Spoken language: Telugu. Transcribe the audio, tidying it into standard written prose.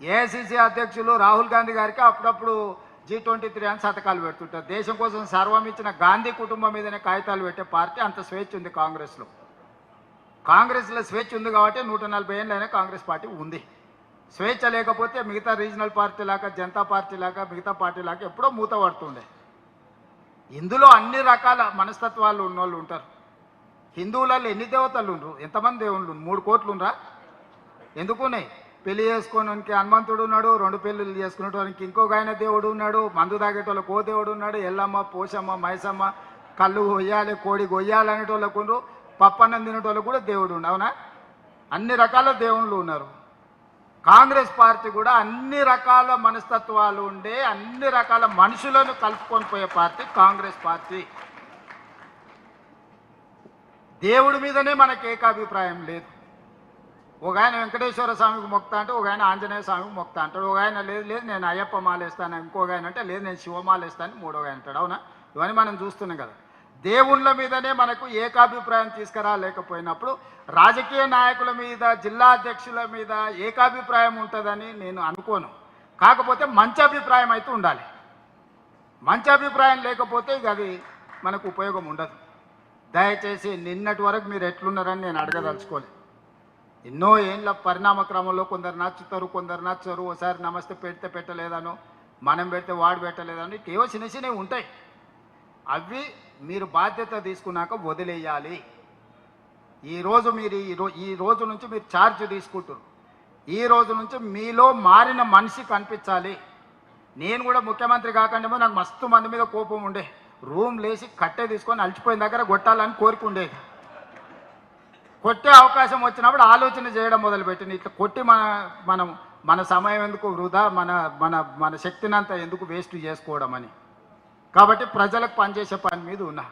ఏఐసిసి అధ్యక్షులు రాహుల్ గాంధీ గారికి అప్పుడప్పుడు G23 అని శతకాలు పెడుతుంటారు. దేశం కోసం సర్వం ఇచ్చిన గాంధీ కుటుంబం మీదనే కాగితాలు పెట్టే పార్టీ అంత స్వేచ్ఛ ఉంది కాంగ్రెస్లో. కాంగ్రెస్లో స్వేచ్ఛ ఉంది కాబట్టి 140 ఏళ్ళైనా కాంగ్రెస్ పార్టీ ఉంది. స్వేచ్ఛ లేకపోతే మిగతా రీజనల్ పార్టీ లాగా, జనతా పార్టీ లాగా, మిగతా పార్టీ లాగా ఎప్పుడో మూత పడుతుండే. ఇందులో అన్ని రకాల మనస్తత్వాలు ఉన్నోళ్ళు ఉంటారు. హిందువులలో ఎన్ని దేవతలు ఉండరు? ఎంతమంది దేవుళ్ళు? 3 కోట్లు ఉండరా? ఎందుకున్నాయి? పెళ్లి చేసుకోవడానికి హనుమంతుడు ఉన్నాడు, 2 పెళ్ళిళ్ళు చేసుకునేటోనికి ఇంకొక ఆయన దేవుడు ఉన్నాడు, మందు తాగేటోళ్ళకి ఓ దేవుడు ఉన్నాడు, ఎల్లమ్మ, పోషమ్మ, మైసమ్మ, కళ్ళు కొయ్యాలి, కోడి కొయ్యాలి అనేటోళ్ళకు ఉండ్రు, పప్పన్నం తినేటోళ్ళకు కూడా దేవుడు ఉండు. అవునా? అన్ని రకాల దేవుళ్ళు ఉన్నారు. కాంగ్రెస్ పార్టీ కూడా అన్ని రకాల మనస్తత్వాలు ఉండే, అన్ని రకాల మనుషులను కలుపుకొని పోయే పార్టీ కాంగ్రెస్ పార్టీ. దేవుడి మీదనే మనకు ఏకాభిప్రాయం లేదు. ఒక ఆయన వెంకటేశ్వర స్వామికి మొక్తా అంటే, ఒక ఆయన ఆంజనేయ స్వామికి మొక్తా అంటాడు, ఒక ఆయన లేదు లేదు నేను అయ్యప్ప మాలేస్తాను, ఇంకొక ఆయన అంటే లేదు నేను శివమాలేస్తాను, మూడో ఆయన అంటాడు. అవునా? ఇవన్నీ మనం చూస్తున్నాం కదా. దేవుళ్ళ మీదనే మనకు ఏకాభిప్రాయం తీసుకురాలేకపోయినప్పుడు రాజకీయ నాయకుల మీద, జిల్లా అధ్యక్షుల మీద ఏకాభిప్రాయం ఉంటుందని నేను అనుకోను. కాకపోతే మంచి అభిప్రాయం అయితే ఉండాలి. మంచి అభిప్రాయం లేకపోతే ఇక అది మనకు ఉపయోగం ఉండదు. దయచేసి నిన్నటి వరకు మీరు ఎట్లున్నారని నేను అడగదలుచుకోలేదు. ఎన్నో ఏళ్ళ పరిణామ క్రమంలో కొందరు నచ్చుతారు, కొందరు నచ్చరు. ఒకసారి నమస్తే పెడితే పెట్టలేదను, మనం పెడితే వాడు పెట్టలేదని ఏవో చిన్న చిన్నవి ఉంటాయి. అవి మీరు బాధ్యత తీసుకున్నాక వదిలేయాలి. ఈరోజు మీరు ఈ రోజు నుంచి మీరు ఛార్జ్ తీసుకుంటారు. ఈ రోజు నుంచి మీలో మారిన మనిషి కనిపించాలి. నేను కూడా ముఖ్యమంత్రి కాకుండా నాకు మస్తు మంది మీద కోపం ఉండే, రూమ్ లేచి కట్టే తీసుకొని అలసిపోయిన దగ్గర కొట్టాలని కోరిక ఉండేది. కొట్టే అవకాశం వచ్చినప్పుడు ఆలోచన చేయడం మొదలుపెట్టింది. ఇట్లా కొట్టి మన సమయం ఎందుకు వృధా, మన శక్తిని అంతా ఎందుకు వేస్ట్ చేసుకోవడం అని. కాబట్టి ప్రజలకు పనిచేసే పని మీద ఉన్నా.